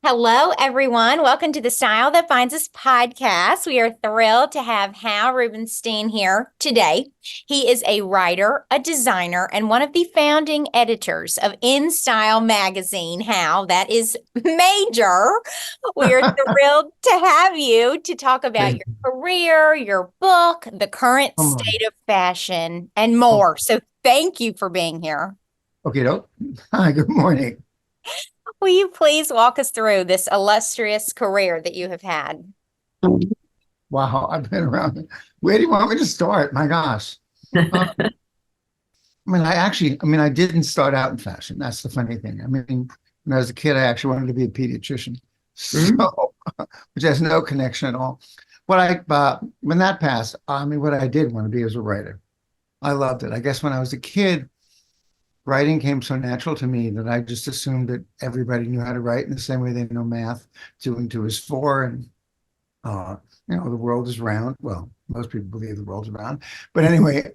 Hello, everyone. Welcome to the Style That Finds Us podcast. We are thrilled to have Hal Rubenstein here today. He is a writer, a designer, and one of the founding editors of In Style magazine. Hal, that is major. We are thrilled to have you to talk about Thank your you. career, your book, the current Come on. state of fashion, and Oh, more. So thank you for being here. okay, no. Hi, good morning. Will you please walk us through this illustrious career that you have had? Wow, I've been around. Where do you want me to start? My gosh. Uh, I didn't start out in fashion. That's the funny thing. When I was a kid, I actually wanted to be a pediatrician. Mm. So, which has no connection at all. When that passed, what I did want to be was a writer. I loved it. I guess when I was a kid, writing came so natural to me that I just assumed that everybody knew how to write in the same way they know math. 2 and 2 is 4, and uh, the world is round. Well, most people believe the world's round, but anyway,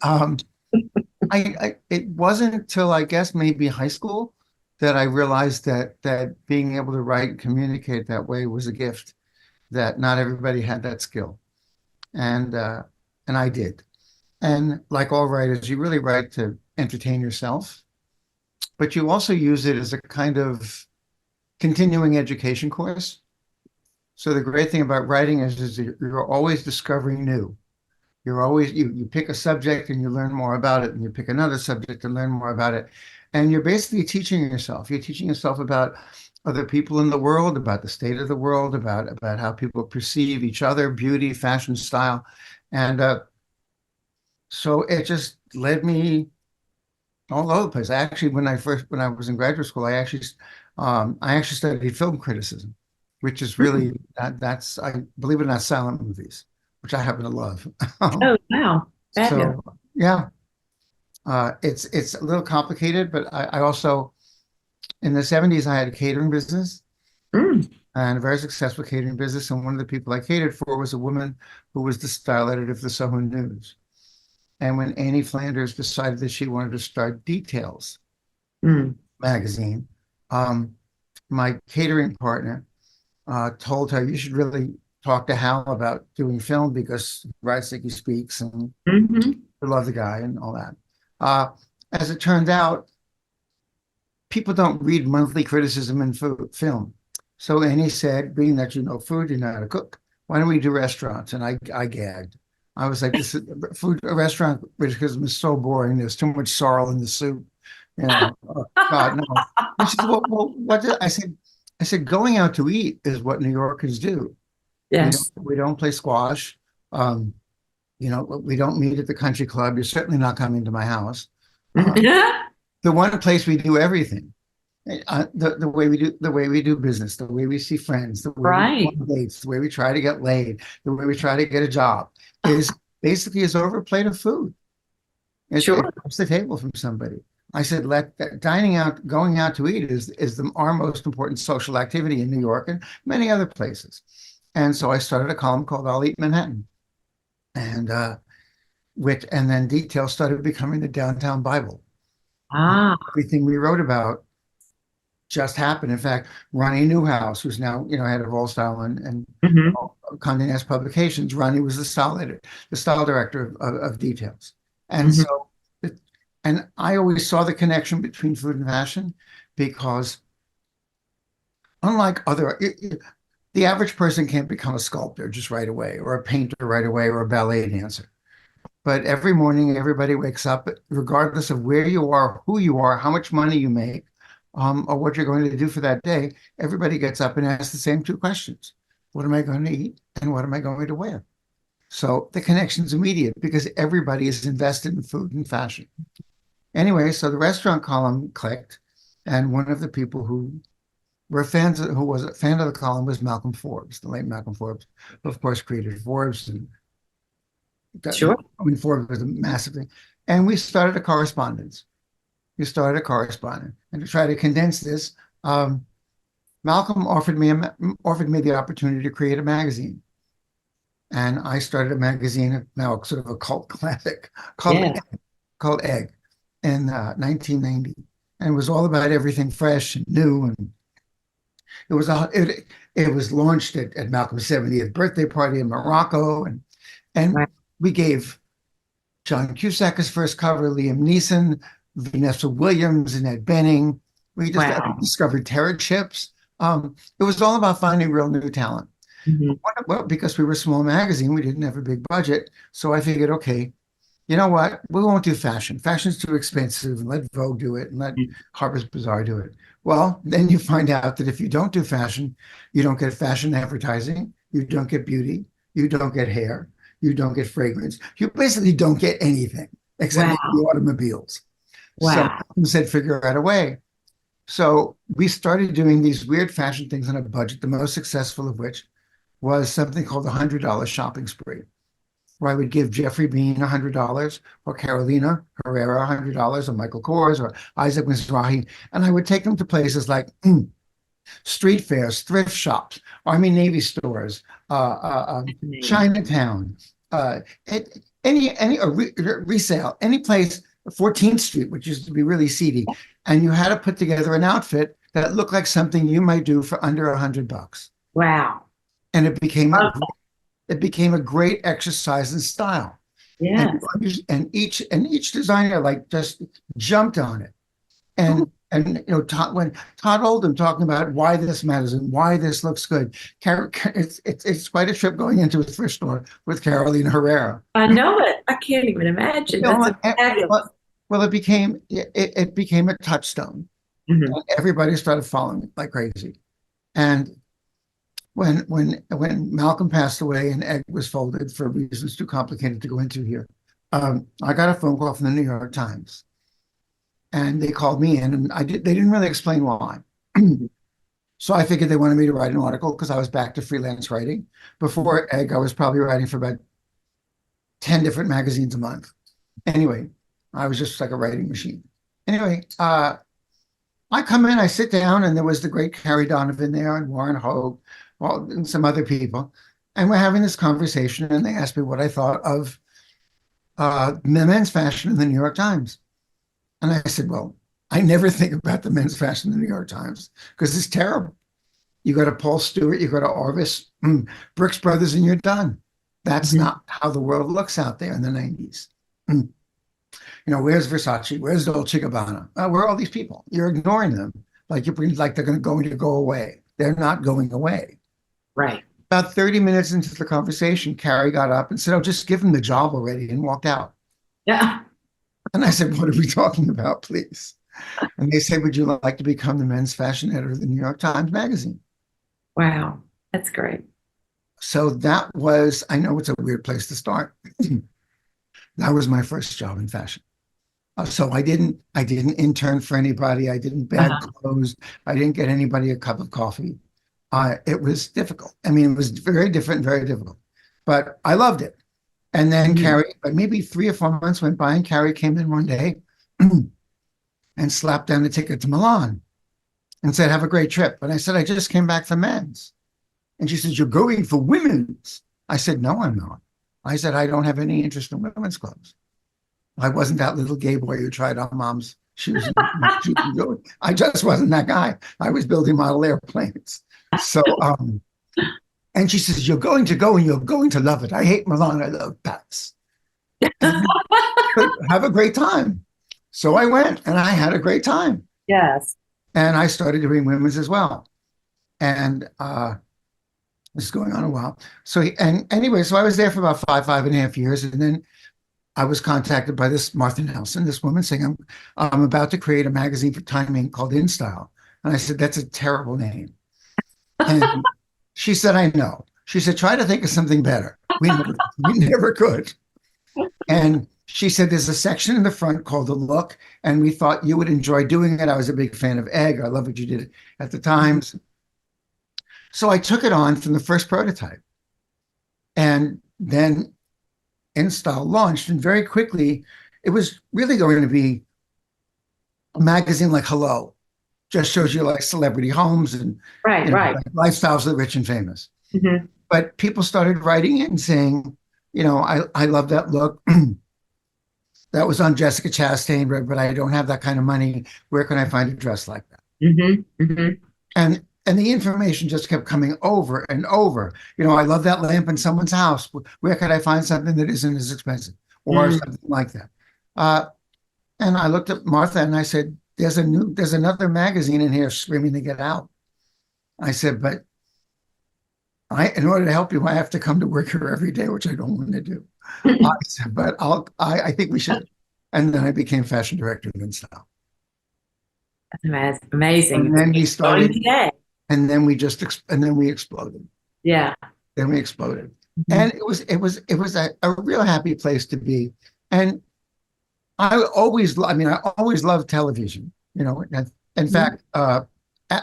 it wasn't until I guess maybe high school that I realized that being able to write and communicate that way was a gift. That not everybody had that skill, and uh, and I did. And like all writers, you really write to entertain yourself, but you also use it as a kind of continuing education course. So the great thing about writing is that you're always discovering new. You pick a subject and you learn more about it, and you pick another subject and learn more about it. And you're basically teaching yourself. You're teaching yourself about other people in the world, about the state of the world, about how people perceive each other, beauty, fashion, style. And so it just led me all over the place. Actually, when I was in graduate school, I actually studied film criticism, which is really that's I believe it or not silent movies, which I happen to love. Oh, wow. Fabulous. So yeah, it's a little complicated, but I also in the 70s I had a catering business Mm. and a very successful catering business, and one of the people I catered for was a woman who was the style editor of the Soho News. And when Annie Flanders decided that she wanted to start Details Mm. magazine, um, my catering partner told her, you should really talk to Hal about doing film because writes like he speaks and Hmm. I love the guy and all that. Uh, as it turned out, people don't read monthly criticism in film. So Annie said, being that you know food, you know how to cook, why don't we do restaurants? And I gagged. I was like, this is food, a restaurant criticism is so boring. There's too much sorrel in the soup. Oh, God, no. And she said, well, I said, going out to eat is what New Yorkers do. Yes. We don't play squash. Um, we don't meet at the country club. You're certainly not coming to my house. Uh, the one place we do everything, the way we do business, the way we see friends, the way we go Right. on dates, the way we try to get laid, the way we try to get a job, is basically is over a plate of food. It Sure. comes to the table from somebody. I said, let dining out, going out to eat is our most important social activity in New York and many other places. And so I started a column called I'll Eat Manhattan. And and then Detail started becoming the downtown Bible. Ah. Everything we wrote about just happened. In fact, Ronnie Newhouse, who's now head of All Style and Hmm. Condé Nast Publications, Ronnie was the style director of Details, and Hmm. so and I always saw the connection between food and fashion because unlike the average person can't become a sculptor just right away, or a painter right away, or a ballet dancer. But every morning, everybody wakes up, regardless of where you are, who you are, how much money you make, or what you're going to do for that day. Everybody gets up and asks the same two questions. What am I going to eat? And what am I going to wear? So the connection is immediate because everybody is invested in food and fashion. Anyway, so the restaurant column clicked, and one of the people who was a fan of the column was Malcolm Forbes, the late Malcolm Forbes, who of course created Forbes and Sure. Ford was a massive thing. And we started a correspondence. We started a correspondence. And to try to condense this, Malcolm offered me the opportunity to create a magazine. And I started a magazine, now sort of a cult classic, called Yeah. called Egg in 1990. And it was all about everything fresh and new. It was it was launched at Malcolm's 70th birthday party in Morocco, and Wow. we gave John Cusack his first cover, Liam Neeson, Vanessa Williams, and Ed Benning. We just Wow. discovered Terror Chips. It was all about finding real new talent. Mhm. Well, because we were a small magazine, we didn't have a big budget. So I figured, okay, you know what? We won't do fashion. Fashion's too expensive, and let Vogue do it and let Harper's Bazaar do it. Well, then you find out that if you don't do fashion, you don't get fashion advertising, you don't get beauty, you don't get hair, you don't get fragrance. You basically don't get anything except Wow. the automobiles. So Wow. I said, figure out a way. So we started doing these weird fashion things on a budget, the most successful of which was something called the $100 shopping spree, where I would give Jeffrey Bean $100 or Carolina Herrera $100 or Michael Kors or Isaac Mizrahi. And I would take them to places like street fairs, thrift shops, Army Navy stores, Chinatown, uh, any resale, any place, 14th Street, which used to be really seedy. And you had to put together an outfit that looked like something you might do for under $100. Wow. And it became Oh, it became a great exercise in style. yes. And each designer like just jumped on it. And when Todd Oldham talking about why this matters and why this looks good, it's quite a trip going into a thrift store with Carolina Herrera. I know it. I can't even imagine. You know That's what? fabulous. Well, it became a touchstone. Mhm. Everybody started following it like crazy. And when Malcolm passed away and Egg was folded for reasons too complicated to go into here, I got a phone call from the New York Times, and they called me in, and they didn't really explain why. So I figured they wanted me to write an article because I was back to freelance writing. Before Egg, I was probably writing for about 10 different magazines a month. Anyway, I was just like a writing machine. Anyway, I come in, I sit down, and there was the great Carrie Donovan there and Warren Hogue, well, and some other people. And we're having this conversation, and they asked me what I thought of men's fashion in the New York Times. And I said, well, I never think about the men's fashion in the New York Times because it's terrible. You go to Paul Stewart, you go to Orvis, Brooks Brothers, and you're done. That's not how the world looks out there in the 90s. Where's Versace? Where's Dolce & Gabbana? Where are all these people? You're ignoring them like they're going to go away. They're not going away. Right. About 30 minutes into the conversation, Carrie got up and said, oh, just give him the job already, and walked out. Yeah. And I said, what are we talking about, please? And they said, would you like to become the men's fashion editor of the New York Times Magazine? Wow. That's great. So that was, I know it's a weird place to start. That was my first job in fashion. So I didn't intern for anybody. I didn't bag clothes. I didn't get anybody a cup of coffee. It was difficult. I mean, it was very different, very difficult, but I loved it. And then Carrie, but maybe 3 or 4 months went by, and Carrie came in one day and slapped down a ticket to Milan and said, have a great trip. And I said, I just came back from men's. And she said, you're going for women's. I said, no, I'm not. I said, I don't have any interest in women's clothes. I wasn't that little gay boy who tried on mom's shoes. I just wasn't that guy. I was building model airplanes. So, and she says, you're going to go and you're going to love it. I hate Milan. I love Paris. Have a great time. So I went and I had a great time. Yes. And I started doing women's as well. And this is going on a while. So anyway, so I was there for about 5.5 years. And then I was contacted by this Martha Nelson, this woman, saying, I'm about to create a magazine for Time Inc. called In Style. And I said, that's a terrible name. And she said, I know. She said, try to think of something better. We never could. And she said, there's a section in the front called The Look, and we thought you would enjoy doing it. I was a big fan of Egg. I love what you did at the Times. So I took it on from the first prototype. And then In Style launched, and very quickly, it was really going to be a magazine like Hello. Just shows you like celebrity homes and right. like lifestyles of the rich and famous. Mm-hmm. But people started writing it and saying, I love that look. That was on Jessica Chastain, but I don't have that kind of money. Where can I find a dress like that? Mm-hmm. Mm-hmm. And and the information just kept coming over and over. I love that lamp in someone's house. Where could I find something that isn't as expensive or something like that? And I looked at Martha and I said, there's another magazine in here screaming to get out. I said, but in order to help you, I have to come to work here every day, which I don't want to do. I said, but I think we should. And then I became fashion director of InStyle. That's amazing. And then we started, today. and then we exploded. Yeah. Then we exploded. And it was a real happy place to be. And I always loved television, In fact,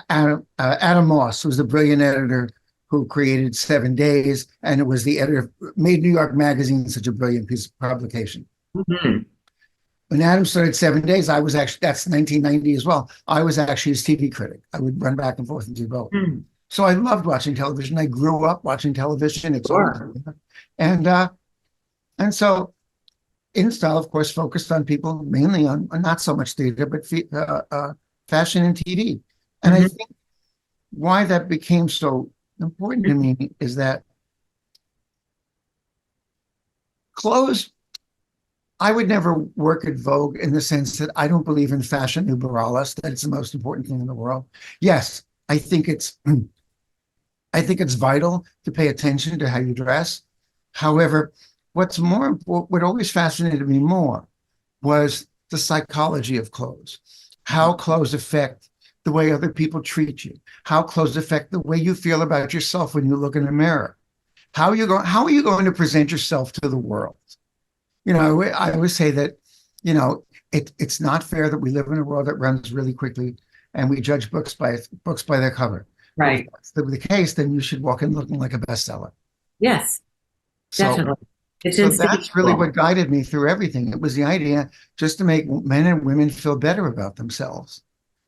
Adam Moss was the brilliant editor who created 7 Days, and it was the editor, made New York Magazine such a brilliant piece of publication. When Adam started 7 Days, that's 1990 as well. I was actually his TV critic. I would run back and forth and do both. So I loved watching television. I grew up watching television. And so InStyle, of course, focused on people mainly on not so much theater, but fashion and TV. And I think why that became so important to me is that clothes, I would never work at Vogue in the sense that I don't believe in fashion liberalis, that it's the most important thing in the world. Yes, I think it's vital to pay attention to how you dress. However, what always fascinated me more was the psychology of clothes, how clothes affect the way other people treat you, how clothes affect the way you feel about yourself when you look in the mirror. How are you going to present yourself to the world? I always say that, it's not fair that we live in a world that runs really quickly and we judge books by their cover. Right. If that's the case, then you should walk in looking like a bestseller. Yes, definitely. So that's really what guided me through everything. It was the idea just to make men and women feel better about themselves,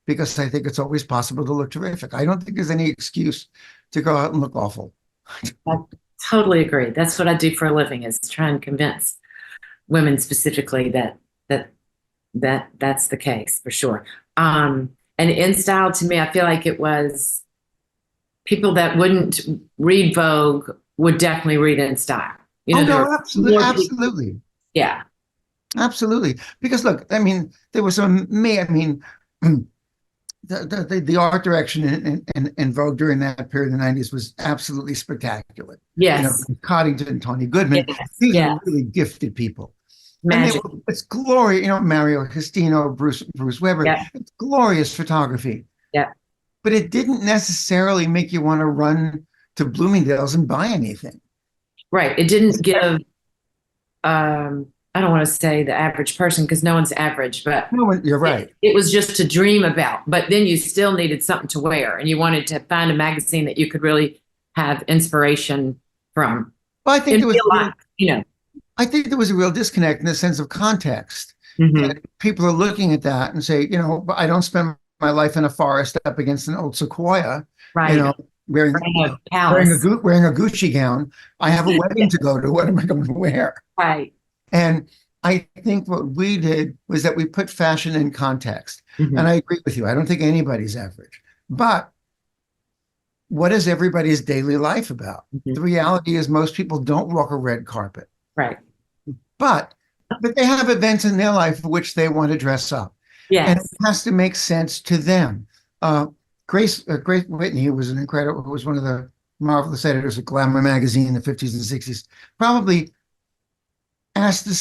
because I think it's always possible to look terrific. I don't think there's any excuse to go out and look awful. I totally agree. That's what I do for a living, is try and convince women specifically that's the case for sure. And InStyle, to me, I feel like it was people that wouldn't read Vogue would definitely read InStyle. Absolutely. Yeah. Absolutely. Because look, there was the art direction in Vogue during that period of the 90s was absolutely spectacular. Yes. Coddington, Tony Goodman, these are really gifted people. Magic. It's glorious, Mario Castino, Bruce Weber. Yeah. It's glorious photography. Yeah. But it didn't necessarily make you want to run to Bloomingdale's and buy anything. Right. It didn't give, I don't want to say the average person, because no one's average, but no, you're right. It was just to dream about. But then you still needed something to wear, and you wanted to find a magazine that you could really have inspiration from. Well, I think I think there was a real disconnect in the sense of context. People are looking at that and say, but I don't spend my life in a forest up against an old sequoia, right. Wearing a Gucci gown. I have a wedding to go to. What am I going to wear? Right. And I think what we did was that we put fashion in context. And I agree with you. I don't think anybody's average. But what is everybody's daily life about? The reality is most people don't walk a red carpet. Right. But they have events in their life for which they want to dress up. Yes. And it has to make sense to them. Grace Whitney, who was one of the marvelous editors of Glamour magazine in the 50s and 60s, probably asked the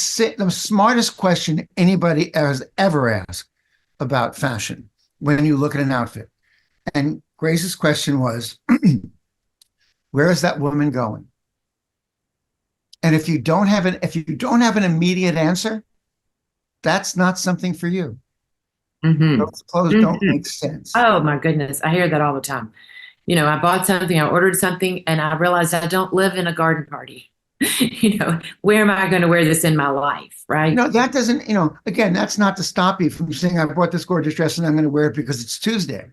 smartest question anybody has ever asked about fashion when you look at an outfit. And Grace's question was, where is that woman going? And if you don't have an immediate answer, that's not something for you. Those clothes don't make sense. Oh my goodness. I hear that all the time. I bought something, I ordered something, and I realized I don't live in a garden party. Where am I going to wear this in my life? Right. No, that doesn't, again, that's not to stop you from saying, I bought this gorgeous dress and I'm going to wear it because it's Tuesday.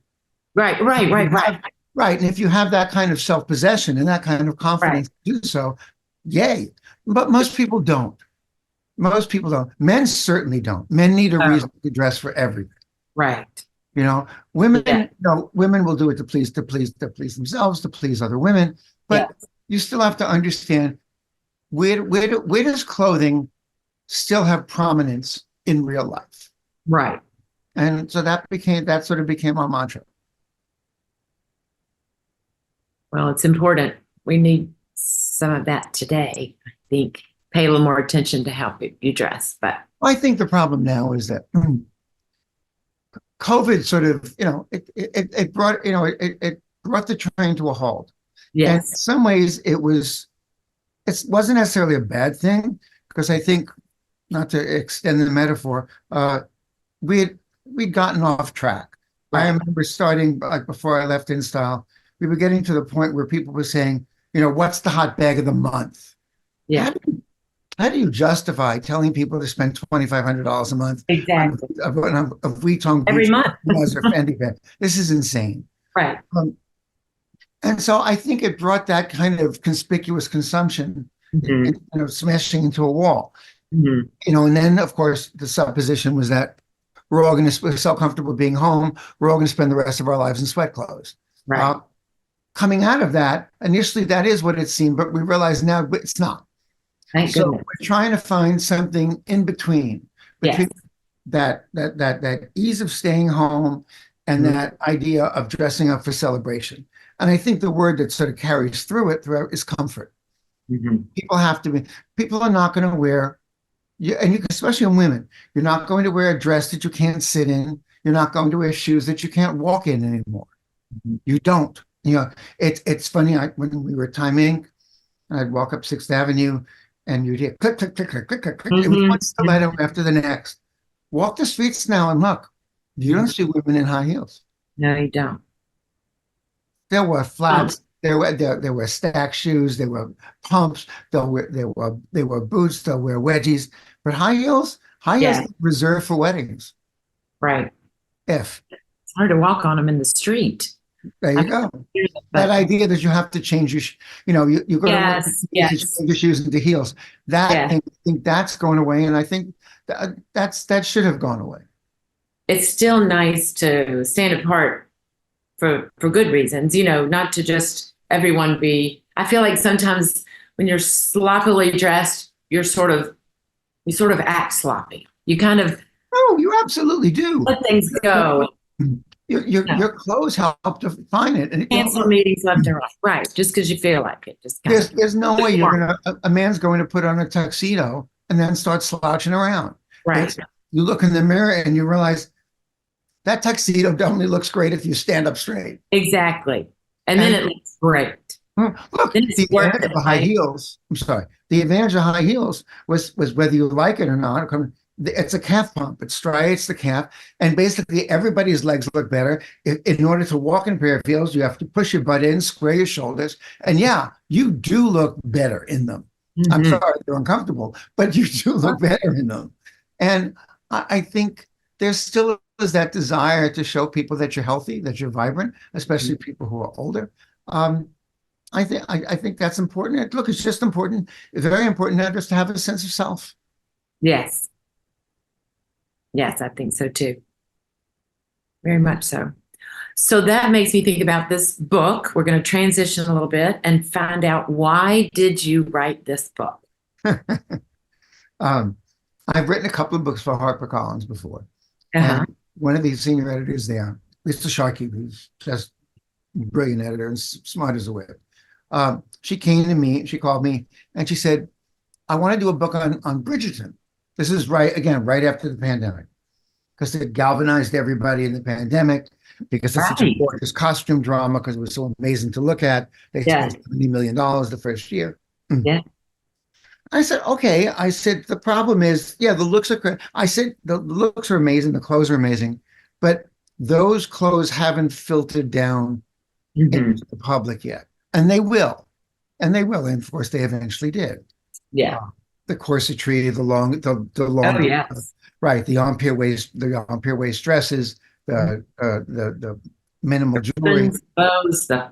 Right. Right. And if you have that kind of self-possession and that kind of confidence to do so, yay. But most people don't. Men certainly don't. Men need a reason to dress for everything. Right. You know, women, Yeah. women will do it to please themselves, to please other women. Yeah. But you still have to understand where does clothing still have prominence in real life? Right. And so that sort of became our mantra. Well, it's important. We need some of that today. I think pay a little more attention to how you dress. But I think the problem now is that COVID sort of, it brought, it brought the train to a halt. And in yes, some ways it wasn't necessarily a bad thing, because I think, not to extend the metaphor, we'd gotten off track. I right. remember starting, like, before I left InStyle, we were getting to the point where people were saying, what's the hot bag of the month? Yeah, How do you justify telling people to spend $2,500 a month on exactly. a Vuitton, Every Gucci, month. or Fendi bag? This is insane. Right. And so I think it brought that kind of conspicuous consumption, Mhm. smashing into a wall. Mhm. And then, of course, the supposition was that we're so comfortable being home, we're all going to spend the rest of our lives in sweat clothes. Right. Coming out of that, initially that is what it seemed, but we realize now it's not. Thank So goodness. we're trying to find something in between Yes. that ease of staying home and Mhm. that idea of dressing up for celebration. And I think the word that sort of carries throughout is comfort. Mhm. People are not going to wear, especially in women, you're not going to wear a dress that you can't sit in. You're not going to wear shoes that you can't walk in anymore. Mhm. You don't. It's funny. When we were Time Inc., I'd walk up Sixth Avenue, and you'd hear click, click, click, click, click, click, click. It was Mhm. one stiletto after the next. Walk the streets now and look. You don't see women in high heels. No, you don't. There were Oh, flats. There were stack shoes. There were pumps. There were boots. There were wedgies. But high heels yeah. reserved for weddings. Right. If It's hard to walk on them in the street. There you I've go. That but idea that you have to change you go to work, yes, you change yes, your shoes into heels. yeah. I think that's going away, and I think that should have gone away. It's still nice to stand apart for good reasons, not to just everyone be. I feel like sometimes when you're sloppily dressed, you sort of act sloppy. You kind of Oh, you absolutely do. let things go. Your clothes help define it, and Cancel meetings left and right. Right. Just because you feel like it. Just kind of there's no way a man's going to put on a tuxedo and then start slouching around. right. It's You look in the mirror and you realize that tuxedo definitely looks great if you stand up straight. Exactly. And then And it looks great. look, Then the it's worth advantage it, of the high right? heels. I'm sorry. The advantage of high heels was whether you like it or not. It's a calf pump. It striates the calf, and basically everybody's legs look better. In order to walk in a pair of heels, you have to push your butt in, square your shoulders, and yeah, you do look better in them. I'm Mhm. sorry they're uncomfortable, but you do look better in them. And I think there still is that desire to show people that you're healthy, that you're vibrant, especially people who are older. Um, I think that's important. Look, it's just important. It's very important not just to have a sense of self. Yes. Yes, I think so too. Very much so. So that makes me think about this book. We're going to transition a little bit and find out, why did you write this book? um, I've written a couple of books for HarperCollins before, Uh-huh. and one of the senior editors there, Lisa Sharkey, who's just a brilliant editor and smart as a whip. She came to me, she called me, and she said, "I want to do a book on Bridgerton." This is right after the pandemic, because it galvanized everybody in the pandemic, because it's such a Right. gorgeous costume drama, because it was so amazing to look at. They Yeah. spent $70 million the first year. Yeah. I said, okay. I said, the problem is, yeah, the looks are great. I said, the looks are amazing. The clothes are amazing. But those clothes haven't filtered down Mhm. into the public yet. And they will. And they will. And of course, they eventually did. Yeah. The corsetry, the Oh, long, yes. right, the empire waist dresses, the minimal jewelry. Bows, the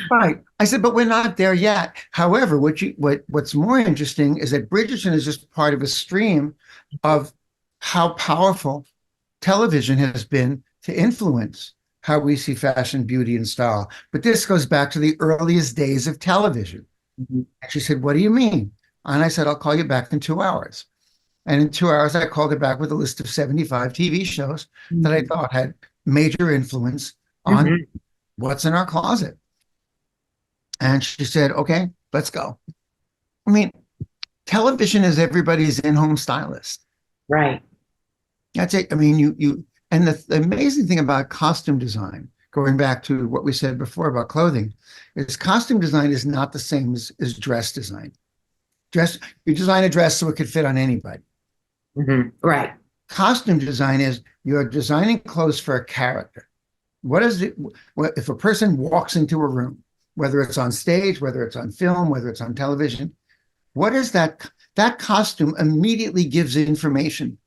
Right. I said, but we're not there yet. However, what's more interesting is that Bridgerton is just part of a stream of how powerful television has been to influence how we see fashion, beauty, and style. But this goes back to the earliest days of television. Mm-hmm. And she said, "What do you mean?" And I said, "I'll call you back in 2 hours." And in 2 hours, I called her back with a list of 75 TV shows that I thought had major influence on Mm-hmm. what's in our closet. And she said, "Okay, let's go." I mean, television is everybody's in-home stylist. Right. That's it. I mean, and the amazing thing about costume design, going back to what we said before about clothing, is costume design is not the same as dress design. You design a dress so it could fit on anybody. Mm-hmm. Right. Costume design is you're designing clothes for a character. What is it? If a person walks into a room, whether it's on stage, whether it's on film, whether it's on television, what is that? That costume immediately gives information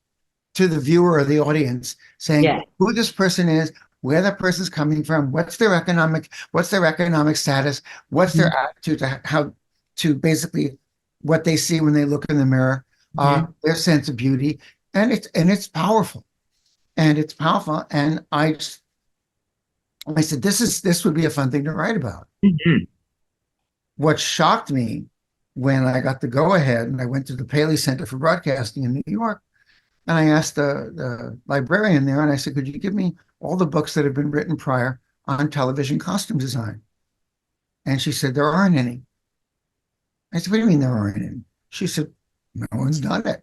to the viewer or the audience, saying who this person is, where that person's coming from, what's their economic status, what's their attitude to how to basically what they see when they look in the mirror, their sense of beauty, and it's powerful, and I said this would be a fun thing to write about. Mm-hmm. What shocked me when I got the go ahead and I went to the Paisley Center for Broadcasting in New York, and I asked the librarian there, and I said, "Could you give me all the books that have been written prior on television costume design?" And she said, "There aren't any." I said, "What do you mean there aren't any?" She said, "No one's done it."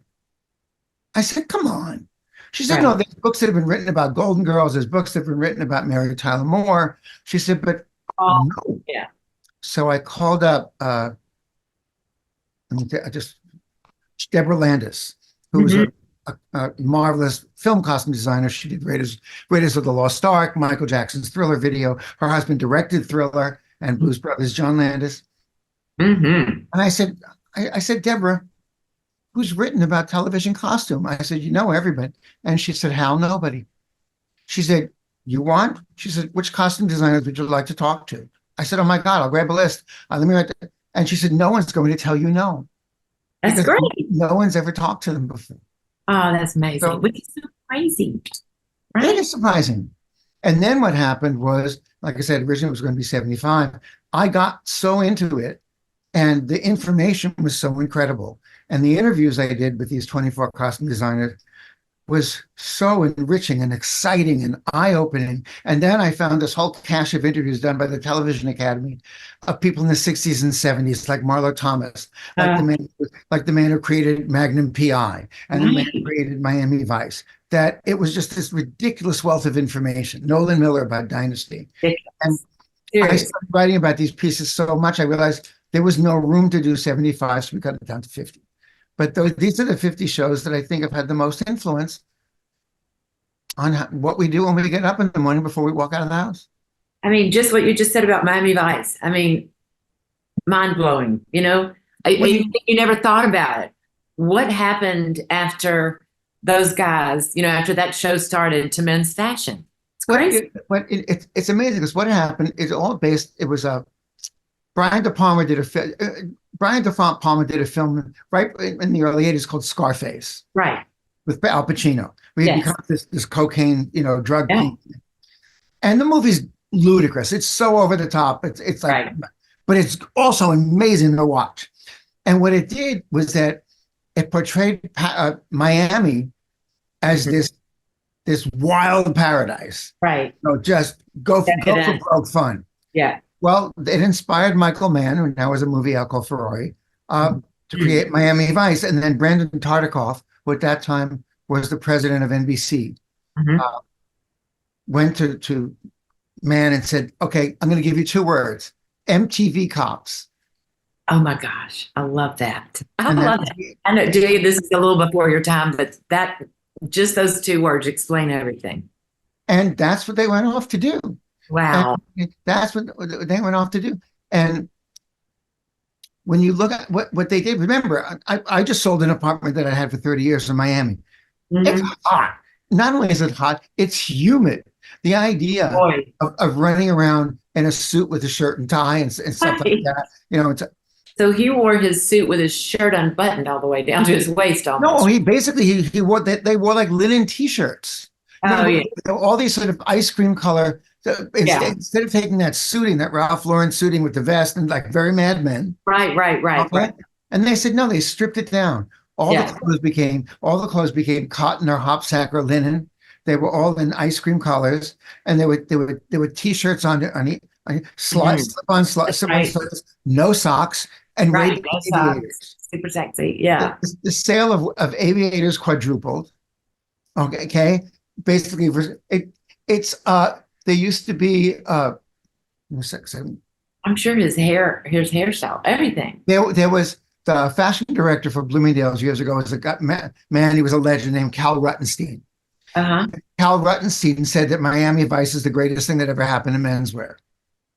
I said, "Come on." She said, "No, there's books that have been written about Golden Girls. There's books that have been written about Mary Tyler Moore." She said, "But no." Yeah. So I called up Deborah Landis, who was a marvelous film costume designer. She did Raiders of the Lost Ark, Michael Jackson's Thriller video. Her husband directed Thriller and Blues Brothers, John Landis. Mm-hmm. And I said, "Deborah, who's written about television costume?" I said, "You know everybody." And she said, "Hal, nobody." She said, She said, "Which costume designers would you like to talk to?" I said, "Oh my God, I'll grab a list. Let me write that." And she said, "No one's going to tell you no." That's great. No one's ever talked to them before. Oh, that's amazing. So, which is so crazy. Right? It is surprising. And then what happened was, like I said, originally it was going to be 75. I got so into it, and the information was so incredible. And the interviews I did with these 24 costume designers was so enriching and exciting and eye-opening. And then I found this whole cache of interviews done by the Television Academy of people in the 60s and 70s, like Marlo Thomas, like the man who created Magnum PI and the man who created Miami Vice. That it was just this ridiculous wealth of information. Nolan Miller about Dynasty. And I started writing about these pieces so much, I realized there was no room to do 75, so we cut it down to 50. But these are the 50 shows that I think have had the most influence on what we do when we get up in the morning before we walk out of the house. I mean, just what you just said about Miami Vice. I mean, mind-blowing, you know? You never thought about it. What happened after those guys, you know, after that show started to men's fashion? It's crazy. It's amazing because what happened is all based, it was Brian De Palma did a film right in the early 80s called Scarface. Right. With Al Pacino. We had become this cocaine, drug king. And the movie's ludicrous. It's so over the top. It's like, but it's also amazing to watch. And what it did was that it portrayed Miami as this wild paradise. Right. Just go for broke fun. Yeah. Well, it inspired Michael Mann, who now has a movie out called Ferrari, to create Miami Vice. And then Brandon Tartikoff, who at that time was the president of NBC, went to Mann and said, "Okay, I'm going to give you 2 words, MTV Cops." Oh my gosh, I love that. I love it. I know, Julia, this is a little before your time, but just those 2 words explain everything. And that's what they went off to do. Wow. And that's what they went off to do. And when you look at what they did, remember, I just sold an apartment that I had for 30 years in Miami. It's hot. Not only is it hot, it's humid. The idea of running around in a suit with a shirt and tie and stuff like that, so he wore his suit with his shirt unbuttoned all the way down to his waist almost. No, he basically he wore that. They wore like linen T-shirts. Oh, yeah. All these sort of ice cream color. Instead of taking that suiting, that Ralph Lauren suiting with the vest and like very Mad Men. Right. And they said, no, they stripped it down. All the clothes became cotton or hop sack or linen. They were all in ice cream colors, and there were t-shirts on slip-on shirts, no socks, and Right. aviators. Super sexy. Yeah. The sale of aviators quadrupled. Okay. Basically, it's they used to be I'm sure his hairstyle, everything. there was the fashion director for Bloomingdale's years ago was a man, he was a legend named Hal Rubenstein. Uh-huh. Hal Rubenstein said that Miami Vice is the greatest thing that ever happened to menswear.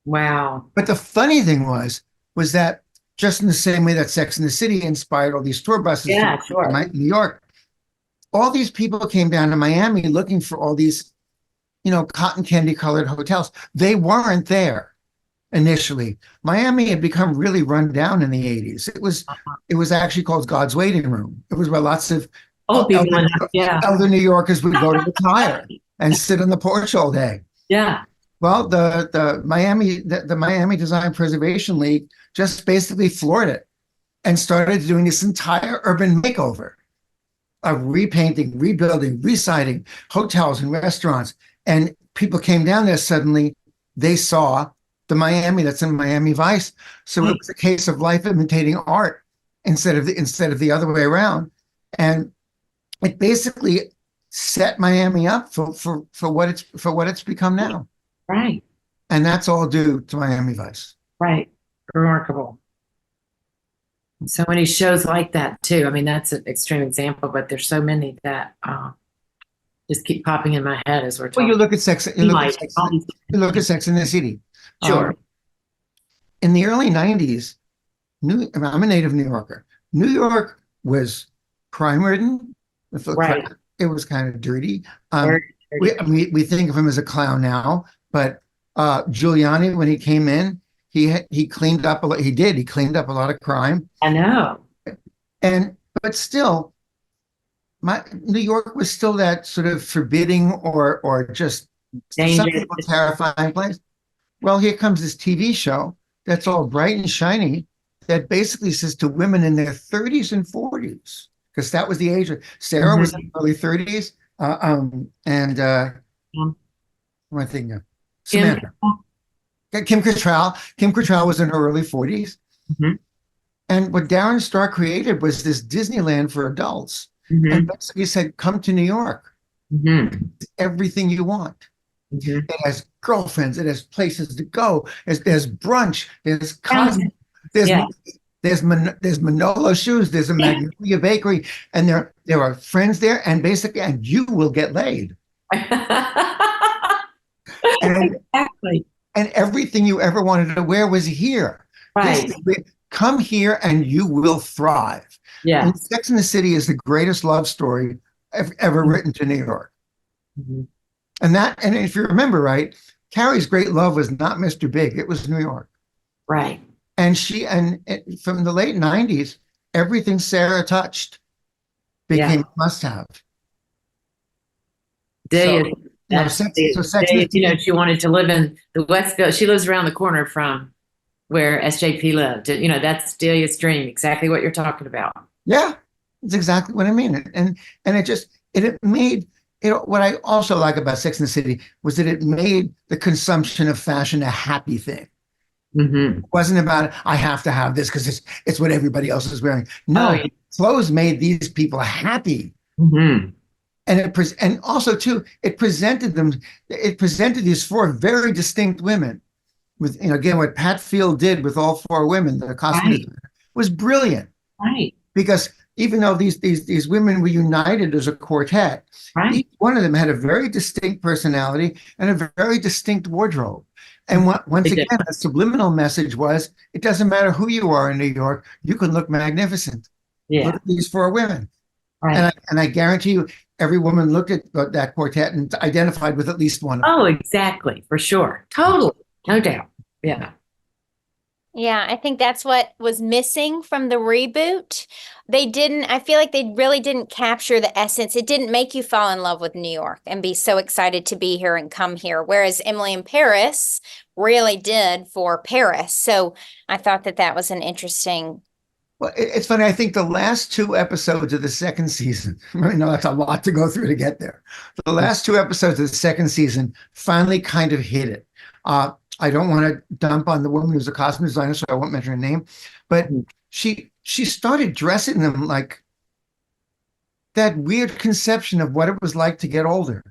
Wow. But the funny thing was that just in the same way that Sex and the City inspired all these tour buses to New York, all these people came down to Miami looking for all these, cotton candy colored hotels. They weren't there initially. Miami had become really run down in the 80s. It was actually called God's Waiting Room. It was where lots of elder New Yorkers would go to retire and sit on the porch all day. Yeah. Well, the Miami Design Preservation League just basically floored it and started doing this entire urban makeover of repainting, rebuilding, resiting hotels and restaurants. And people came down there suddenly. They saw the Miami that's in Miami Vice. So it was a case of life imitating art instead of the other way around. And it basically set Miami up for what it's become now. Right. And that's all due to Miami Vice. Right. Remarkable. So many shows like that too. I mean, that's an extreme example, but there's so many that just keep popping in my head as we're talking. Well, you look at Sex and the City. Sure. In the early 90s, I'm a native New Yorker. New York was crime-ridden. Right. It was kind of dirty. We think of him as a clown now, but Giuliani, when he came in, he cleaned up a lot. He cleaned up a lot of crime. I know. But still, New York was still that sort of forbidding or just some people terrifying place. Well, here comes this TV show that's all bright and shiny that basically says to women in their 30s and 40s, because that was the age. Sarah was in her early 30s, one thing, Samantha. Kim Cattrall was in her early 40s. Mm-hmm. And what Darren Star created was this Disneyland for adults. Mm-hmm. And basically said, come to New York. Mm-hmm. Everything you want. Mm-hmm. It has girlfriends. It has places to go. There's brunch. There's cosmetics. There's Manolo shoes. There's a Magnolia bakery. And there are friends there. And you will get laid. Exactly. And everything you ever wanted to wear was here. Right. Come here and you will thrive. Yeah. And Sex and the City is the greatest love story ever written to New York. Mm-hmm. And if you remember right, Carrie's great love was not Mr. Big, it was New York. Right. And from the late 90s, everything Sarah touched became a must-have. Delia, Sex, she wanted to live in the West Coast. She lives around the corner from where SJP lived. That's Delia's dream, exactly what you're talking about. Yeah, it's exactly what I mean. And it made what I also like about Sex and the City was that it made the consumption of fashion a happy thing. Mm-hmm. It wasn't about I have to have this because it's what everybody else is wearing. No, clothes made these people happy. Mm-hmm. And also too, it presented these four very distinct women with, again, what Pat Field did with all four women, the costume was brilliant. Right. Because even though these women were united as a quartet, each one of them had a very distinct personality and a very distinct wardrobe. And once again, the subliminal message was, it doesn't matter who you are in New York, you can look magnificent. Yeah. Look at these four women. Right. And I guarantee you, every woman looked at that quartet and identified with at least one of them. Oh, exactly. For sure. Totally. No doubt. Yeah. Yeah, I think that's what was missing from the reboot. I feel like they really didn't capture the essence. It didn't make you fall in love with New York and be so excited to be here and come here, whereas Emily in Paris really did for Paris. So I thought that that was an interesting. Well, it's funny. I think the last two episodes of the second season, I know that's a lot to go through to get there. The last two episodes of the second season finally kind of hit it. I don't want to dump on the woman who's a costume designer, so I won't mention her name, but she started dressing them like that weird conception of what it was like to get older.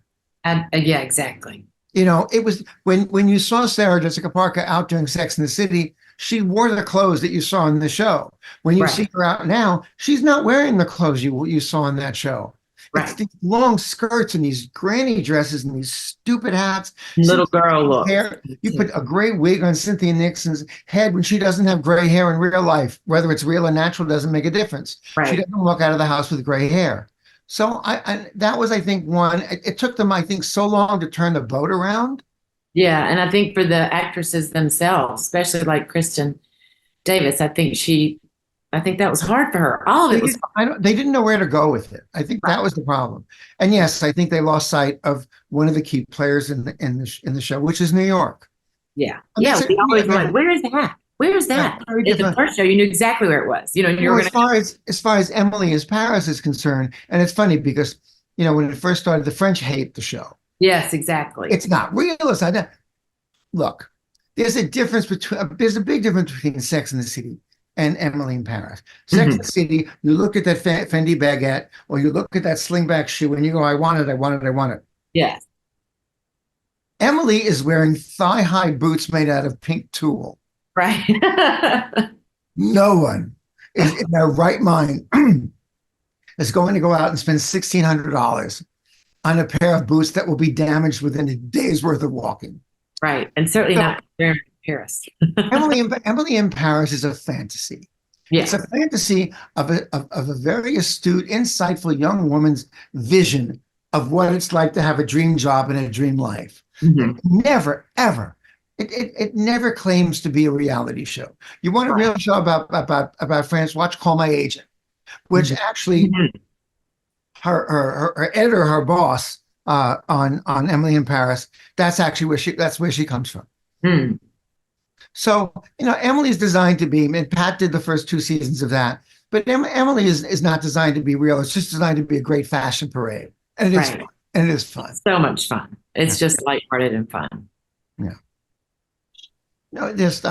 Yeah, exactly. You know, it was when you saw Sarah Jessica Parker out doing Sex in the City, she wore the clothes that you saw in the show. When you see her out now, she's not wearing the clothes you saw in that show. It's these long skirts and these granny dresses and these stupid hats. Little girl look. You put a gray wig on Cynthia Nixon's head when she doesn't have gray hair in real life. Whether it's real or natural doesn't make a difference. She doesn't walk out of the house with gray hair. So that was, I think, one. It took them, I think, so long to turn the boat around. Yeah, and I think for the actresses themselves, especially like Kristen Davis, I think that was hard for her. All of it was. They didn't know where to go with it. I think that was the problem. And yes, I think they lost sight of one of the key players in the show, which is New York. Yeah, yeah. We always were like, "Where is that? Where is that?" In the first show, you knew exactly where it was. You know, you were as far as Emily as Paris is concerned, and it's funny because when it first started, the French hate the show. Yes, exactly. It's not real. Look, there's a big difference between Sex and the City and Emily in Paris. Sex and the City, you look at that Fendi baguette or you look at that slingback shoe and you go, I want it, I want it, I want it. Yes. Emily is wearing thigh-high boots made out of pink tulle. Right. No one is in their right mind is going to go out and spend $1,600 on a pair of boots that will be damaged within a day's worth of walking. Right. And certainly not in Paris. Emily in Paris is a fantasy. Yes. It's a fantasy of a very astute, insightful young woman's vision of what it's like to have a dream job and a dream life. Never, ever. It never claims to be a reality show. You want a real show about France? Watch Call My Agent, which actually her editor, her boss on Emily in Paris. That's actually where she comes from. So Emily's designed to be. And Pat did the first two seasons of that, but Emily is not designed to be real. It's just designed to be a great fashion parade, and it is fun. And it is fun. So much fun. It's just lighthearted and fun. Yeah. Just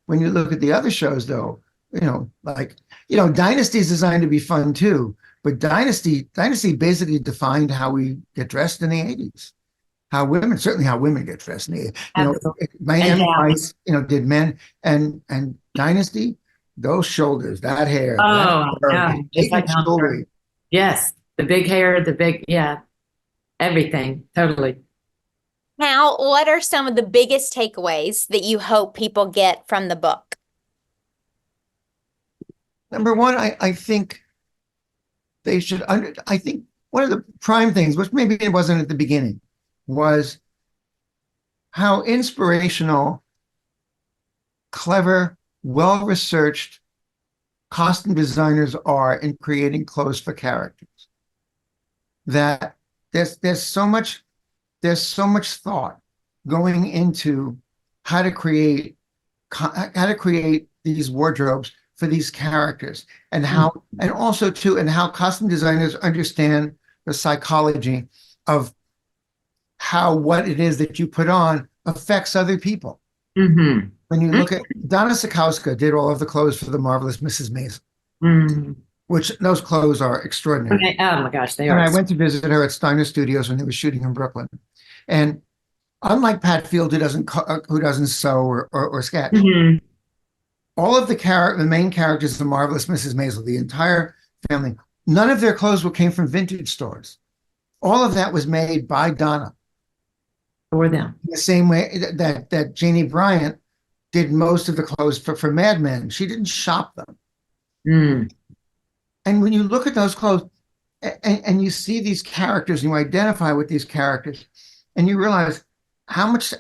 when you look at the other shows, though, Dynasty is designed to be fun too. But Dynasty basically defined how we get dressed in the 80s. How women get dressed in the 80s. Miami Vice, did men and Dynasty, those shoulders, that hair. Oh, just like jewelry. Yes, the big hair, everything, totally. Now, what are some of the biggest takeaways that you hope people get from the book? Number one, I think they should I think one of the prime things, which maybe it wasn't at the beginning, was how inspirational, clever, well-researched costume designers are in creating clothes for characters. That there's so much thought going into how to create these wardrobes for these characters, and how costume designers understand the psychology of how what it is that you put on affects other people. When you look at Donna Sikowska did all of the clothes for the Marvelous Mrs. Maisel, which those clothes are extraordinary. Okay. Oh my gosh, they are. And I went to visit her at Steiner Studios when they were shooting in Brooklyn, and unlike Pat Field, who doesn't sew or sketch, all of the main characters of the Marvelous Mrs. Maisel, the entire family, none of their clothes came from vintage stores. All of that was made by Donna. For them. In the same way that Janie Bryant did most of the clothes for Mad Men. She didn't shop them. And when you look at those clothes and you see these characters, and you identify with these characters, and you realize how much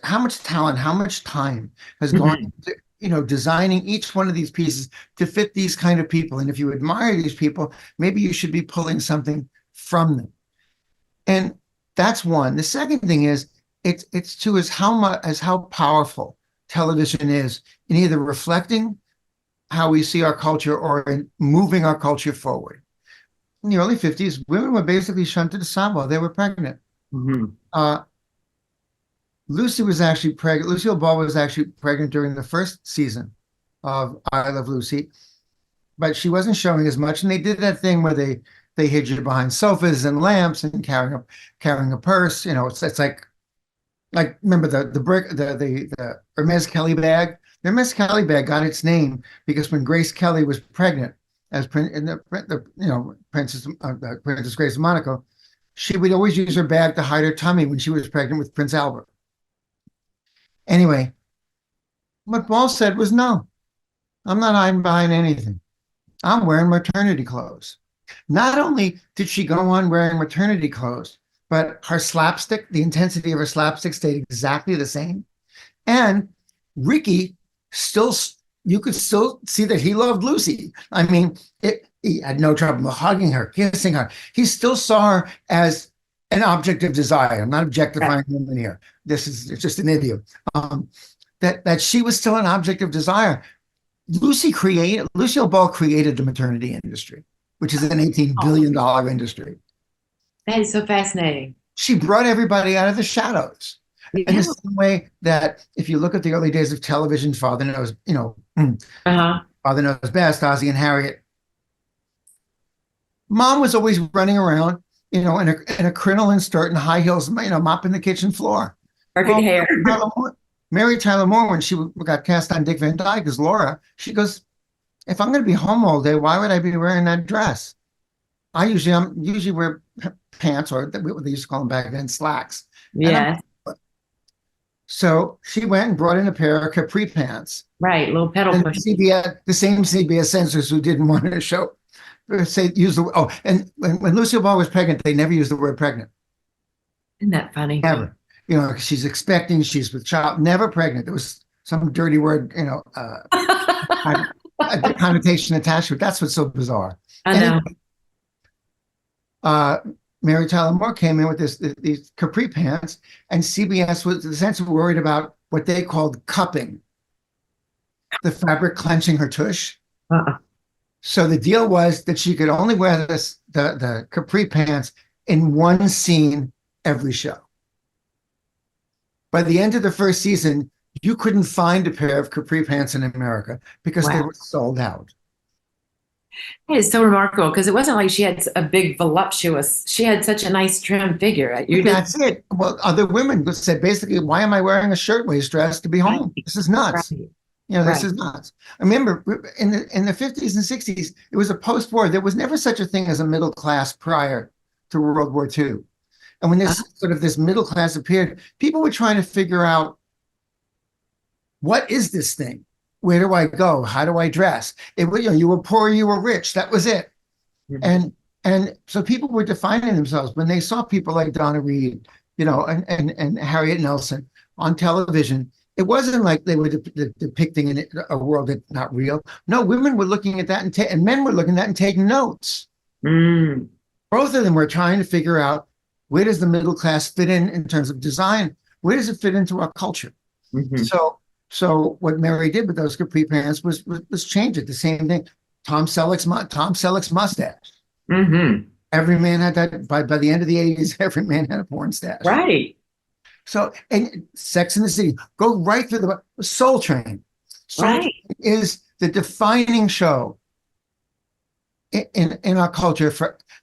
talent, how much time has gone designing each one of these pieces to fit these kind of people. And if you admire these people, maybe you should be pulling something from them. And that's one. The second thing is it's two is how powerful television is in either reflecting how we see our culture or in moving our culture forward. In the early 50s, women were basically shunted aside while they were pregnant. Lucy was actually pregnant. Lucille Ball was actually pregnant during the first season of I Love Lucy, but she wasn't showing as much. And they did that thing where they hid you behind sofas and lamps and carrying a purse. It's like remember the Hermes Kelly bag. The Hermes Kelly bag got its name because when Grace Kelly was pregnant as Princess Grace of Monaco, she would always use her bag to hide her tummy when she was pregnant with Prince Albert. Anyway, what Ball said was, no, I'm not hiding behind anything. I'm wearing maternity clothes. Not only did she go on wearing maternity clothes, but her slapstick, the intensity of her slapstick stayed exactly the same. And Ricky you could still see that he loved Lucy. I mean, he had no trouble hugging her, kissing her. He still saw her as an object of desire. I'm not objectifying women here. It's just an idiom. That she was still an object of desire. Lucille Ball created the maternity industry, which is an $18 billion industry. That is so fascinating. She brought everybody out of the shadows. Yeah. In the same way that if you look at the early days of television, Father Knows Best, Ozzie and Harriet. Mom was always running around, in a crinoline skirt and high heels, mopping the kitchen floor. Perfect hair. Mary Tyler Moore, when she got cast on Dick Van Dyke as Laura, she goes, if I'm going to be home all day, why would I be wearing that dress? I usually wear pants, or what they used to call them back then, slacks. Yeah. So she went and brought in a pair of capri pants. Right, little pedal push. The same CBS censors who didn't want to show, and when Lucille Ball was pregnant, they never used the word pregnant. Isn't that funny? Never. She's expecting, she's with child, never pregnant. There was some dirty word, a connotation attached to it. That's what's so bizarre. I know. Mary Tyler Moore came in with these capri pants, and CBS was essentially worried about what they called cupping, the fabric clenching her tush. So the deal was that she could only wear the capri pants in one scene every show. By the end of the first season, you couldn't find a pair of capri pants in America because they were sold out. It is so remarkable because it wasn't like she had a big voluptuous, she had such a nice trim figure. That's it. Well, other women said basically, why am I wearing a shirtwaist dress to be home? This is nuts. Right. This is nuts. I remember in the 50s and 60s, it was a post-war. There was never such a thing as a middle class prior to World War II. And when this middle class appeared, people were trying to figure out, what is this thing? Where do I go? How do I dress? You were poor, you were rich. That was it. Mm-hmm. And so people were defining themselves when they saw people like Donna Reed, and Harriet Nelson on television. It wasn't like they were depicting a world that's not real. No, women were looking at that and men were looking at that and taking notes. Mm. Both of them were trying to figure out, where does the middle class fit in terms of design? Where does it fit into our culture? Mm-hmm. So what Mary did with those capri pants was change it. The same thing. Tom Selleck's mustache. Mm-hmm. Every man had that. By the end of the 80s, every man had a porn stash. Right. So, and Sex and the City, go right through the Soul Train. Soul Train is the defining show in our culture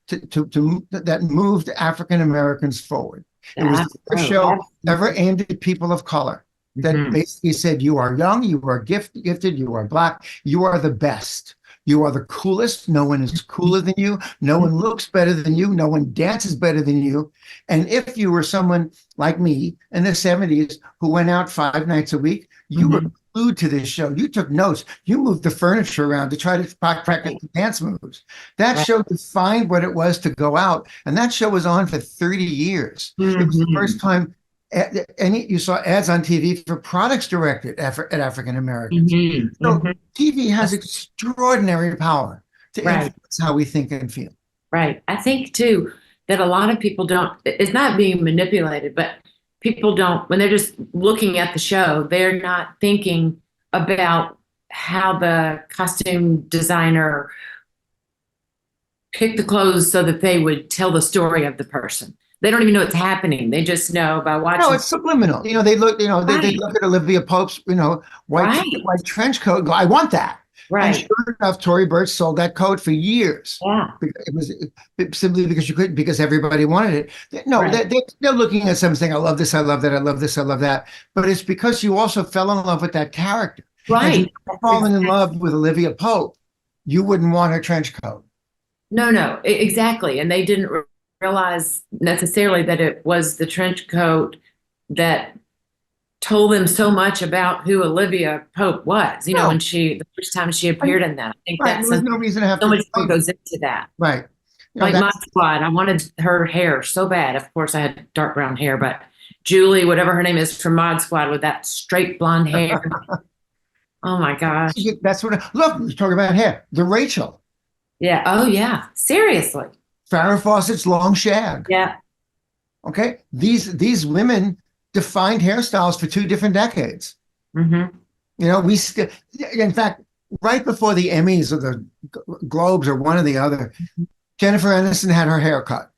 that moved African Americans forward. It was the first show ever aimed at people of color that basically said, you are young, you are gifted, you are Black, you are the best. You are the coolest. No one is cooler than you. No one looks better than you. No one dances better than you. And if you were someone like me in the 70s who went out 5 nights a week, you were glued to this show. You took notes. You moved the furniture around to try to practice the dance moves. That show defined what it was to go out. And that show was on for 30 years. It was the first time You saw ads on TV for products directed at African Americans. So TV has extraordinary power to Right. influence how we think and feel. Right. I think too that a lot of people don't, it's not being manipulated, but people don't, when they're just looking at the show, they're not thinking about how the costume designer picked the clothes so that they would tell the story of the person. They don't even know what's happening. They just know by watching. No, it's subliminal. They look, they Right. look at Olivia Pope's, Right. white trench coat and go, I want that. And Right. sure enough, Tory Burch sold that coat for years. Yeah. It was simply because you couldn't, because everybody wanted it. No, Right. they're looking at something saying, I love this, I love that, I love this, I love that. But it's because you also fell in love with that character. Had you Right. fallen in love with Olivia Pope, you wouldn't want her trench coat. No, exactly. And they didn't realize necessarily that it was the trench coat that told them so much about who Olivia Pope was, No. when the first time she appeared in that. I think Right. that's There was no reason to have so to much more goes into that. Right. Like Mod Squad, I wanted her hair so bad. Of course, I had dark brown hair, but Julie, whatever her name is from Mod Squad, with that straight blonde hair. Oh my gosh. That's look, let's talk about hair. The Rachel. Yeah. Oh yeah. Seriously. Farrah Fawcett's long shag. Yeah. Okay. These women defined hairstyles for 2 different decades. We still, in fact, right before the Emmys or the Globes or one or the other, Jennifer Aniston had her hair cut.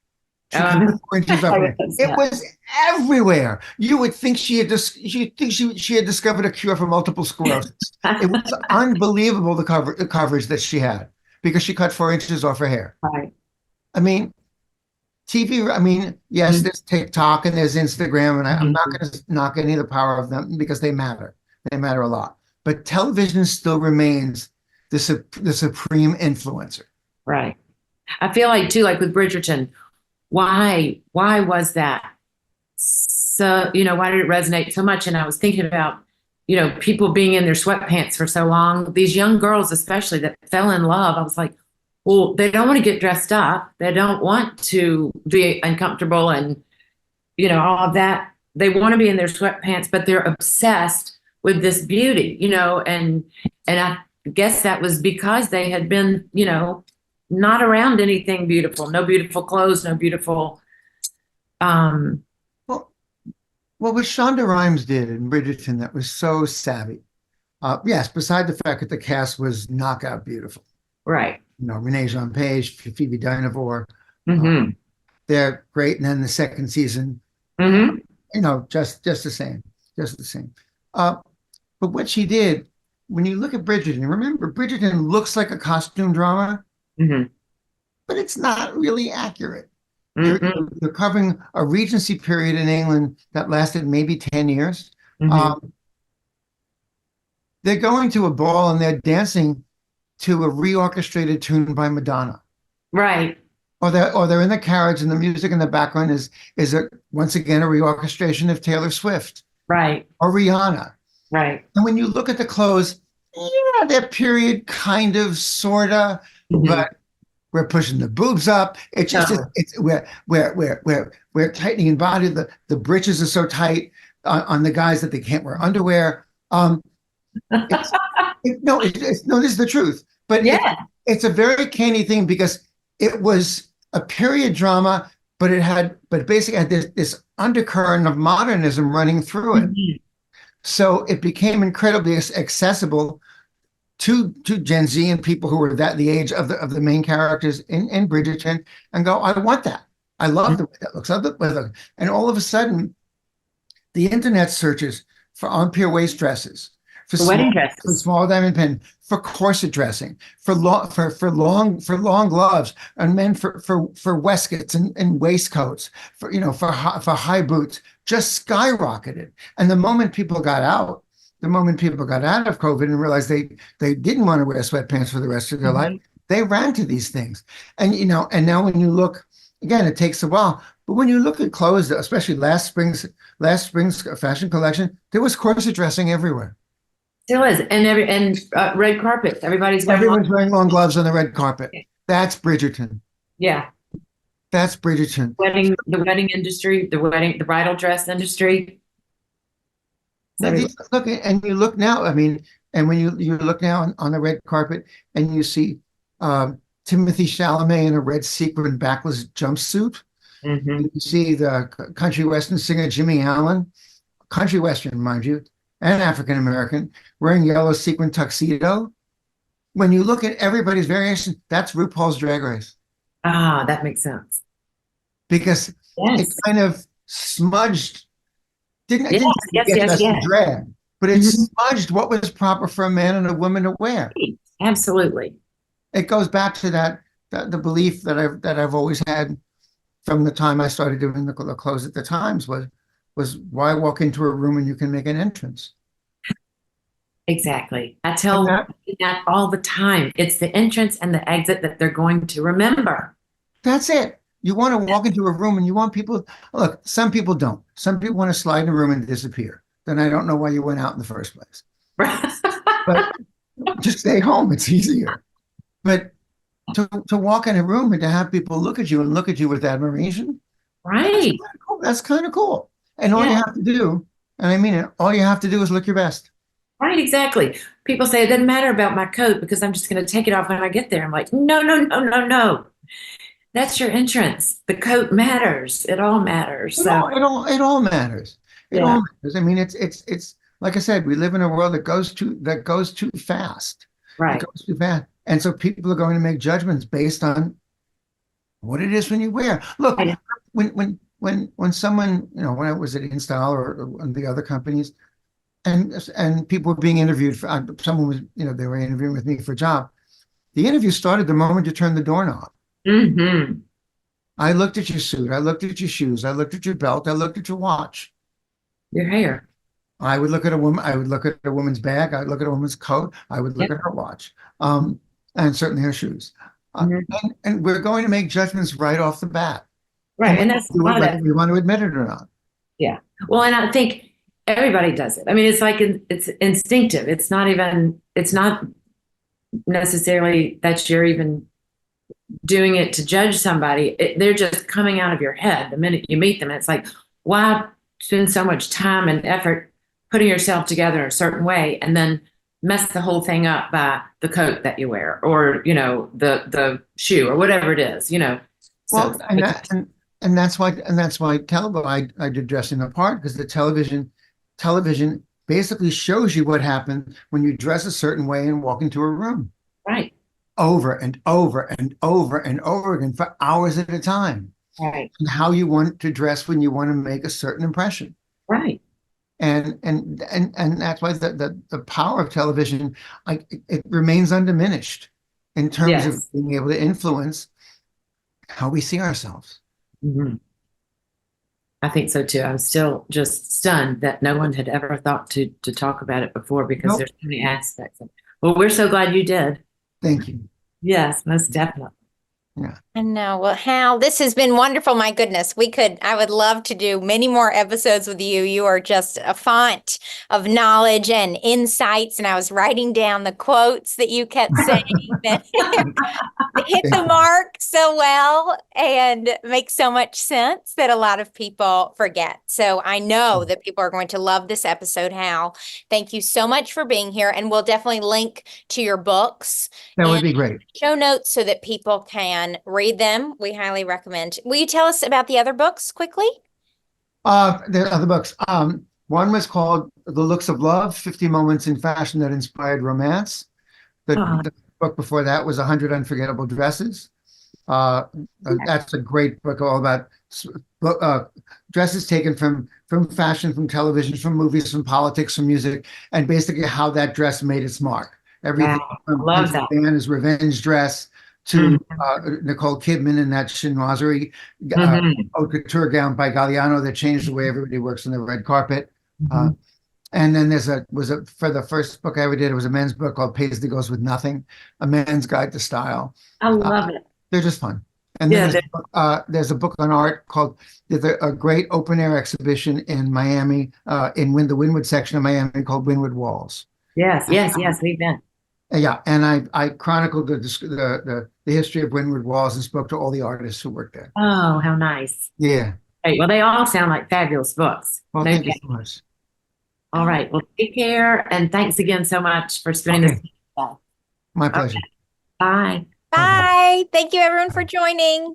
It was everywhere. You would think she had discovered a cure for multiple sclerosis. It was unbelievable the coverage that she had because she cut 4 inches off her hair. Right. I mean, TV. I mean, yes, there's TikTok and there's Instagram, and I'm not going to knock any of the power of them because they matter. They matter a lot. But television still remains the supreme influencer. Right. I feel like too, like with Bridgerton, why was that? So, why did it resonate so much? And I was thinking about, people being in their sweatpants for so long, these young girls, especially that fell in love. I was like, well, they don't want to get dressed up. They don't want to be uncomfortable and, all of that. They want to be in their sweatpants, but they're obsessed with this beauty, and I guess that was because they had been, not around anything beautiful, no beautiful clothes, no beautiful. Well, what Shonda Rhimes did in Bridgerton that was so savvy. Yes, beside the fact that the cast was knockout beautiful. Right. Renee Jean Page, Phoebe Dynevor, they're great. And then the second season, just the same. But what she did, when you look at Bridgerton, remember, Bridgerton looks like a costume drama, but it's not really accurate. They're covering a regency period in England that lasted maybe 10 years. They're going to a ball and they're dancing to a reorchestrated tune by Madonna. Right. Or they're in the carriage and the music in the background is once again a reorchestration of Taylor Swift. Right. Or Rihanna. Right. And when you look at the clothes, yeah, they're period kind of, sorta, but we're pushing the boobs up. It's just we're tightening in body. The breeches are so tight on the guys that they can't wear underwear. This is the truth. But it's a very canny thing because it was a period drama, but basically had this undercurrent of modernism running through it. So it became incredibly accessible to Gen Z and people who were the age of the main characters in Bridgerton, and go, I want that. I love the way that looks. And all of a sudden, the internet searches for on-pier waist dresses, for wedding dresses, for small diamond pin, for corset dressing, for long gloves, and men for waistcoats and waistcoats, for high boots, just skyrocketed. And the moment people got out of COVID and realized they didn't want to wear sweatpants for the rest of their life, they ran to these things. And and now when you look again, it takes a while. But when you look at clothes, especially last spring's fashion collection, there was corset dressing everywhere. Still is, and red carpet. Everyone's wearing long gloves on the red carpet. That's Bridgerton. Yeah, That's Bridgerton. The wedding industry, the bridal dress industry. Now, look, and you look now, I mean, and when you look now on the red carpet and you see Timothy Chalamet in a red sequin backless jumpsuit, Mm-hmm. you see the country western singer Jimmy Allen, country western, mind you, and African American, wearing yellow sequin tuxedo. When you look at everybody's variation, that's RuPaul's Drag Race. Ah, that makes sense. Because Yes. it kind of smudged, didn't Yes, get yes, us yes. to drag, but it Mhm. smudged what was proper for a man and a woman to wear. Absolutely. It goes back to that the belief that I've always had from the time I started doing the clothes at the Times was why walk into a room and you can make an entrance. Exactly. I And tell that, that all the time. It's the entrance and the exit that they're going to remember. that's it. You want to walk into a room and you want people, look, some people don't. Some people want to slide in a room and disappear. Then I don't know why you went out in the first place. But just stay home. It's easier. But to walk in a room and to have people look at you and look at you with admiration, Right. that's kind of cool. And all you Yeah. have to do, and I mean it, all you have to do is look your best. Right, exactly. People say it doesn't matter about my coat because I'm just going to take it off when I get there. I'm like, no, no, no, no, no. That's your entrance. The coat matters. It all matters. So, It all matters. It yeah, all matters. I mean, it's like I said, we live in a world that goes too fast. It right. goes too fast. And so people are going to make judgments based on what it is when you wear. Look, Right. when someone, when I was at InStyle or the other companies, and people were being interviewed for, someone was, they were interviewing with me for a job. The interview started the moment you turned the doorknob. Mm-hmm. I looked at your suit, I looked at your shoes, I looked at your belt, I looked at your watch. Your hair. I would look at a woman, I would look at a woman's bag, I would look at a woman's coat, I would look Yep. at her watch, and certainly her shoes. Mhm. And we're going to make judgments right off the bat. Right. And And we that's a do it lot of whether that. we want to admit it or not. Yeah. Well, and I think everybody does it. I mean, it's like it's instinctive. It's not necessarily that you're even doing it to judge somebody. They're just coming out of your head the minute you meet them. It's like, why spend so much time and effort putting yourself together in a certain way and then mess the whole thing up by the coat that you wear or, the shoe or whatever it is, So Well, and that's why I did dressing the part, because the television basically shows you what happened when you dress a certain way and walk into a room right, over and over and over and over again for hours at a time, right, and how you want to dress when you want to make a certain impression. right. And that's why the power of television, it remains undiminished in terms of Yes. being able to influence how we see ourselves. hmm I think so too. I'm still just stunned that no one had ever thought to talk about it before because Nope. there's so many aspects of it. Well, we're so glad you did. Thank you. Yes, most definitely. I know. Well, Hal, this has been wonderful. My goodness, I would love to do many more episodes with you. You are just a font of knowledge and insights. And I was writing down the quotes that you kept saying that hit the mark so well and make so much sense that a lot of people forget. So I know that people are going to love this episode, Hal. Thank you so much for being here. And we'll definitely link to your books That would and be great. show notes so that people can read them. We highly recommend. Will you tell us about the other books quickly? The other books. One was called The Looks of Love, 50 Moments in Fashion That Inspired Romance. The book before that was 100 Unforgettable Dresses. That's a great book all about dresses taken from fashion, from television, from movies, from politics, from music, and basically how that dress made its mark. Everything from love that. Diana's revenge dress to Nicole Kidman in that chinoiserie haute couture gown by Galliano that changed the way everybody works on the red carpet. And then for the first book I ever did, it was a men's book called Paisley Goes With Nothing, a man's guide to style. I love it. They're just fun. And then there's a book on art there's a great open air exhibition in Miami, in the Wynwood section of Miami called Wynwood Walls. Yes, we've been. Yeah, and I chronicled the history of Windward Walls and spoke to all the artists who worked there. Oh, how nice. Yeah. Great. Well, they all sound like fabulous books. Well, No thank you doubt. so much. All right. Well, take care. And thanks again so much for spending this Okay. time. My Okay. pleasure. Bye. Bye-bye. Bye. Thank you everyone for joining.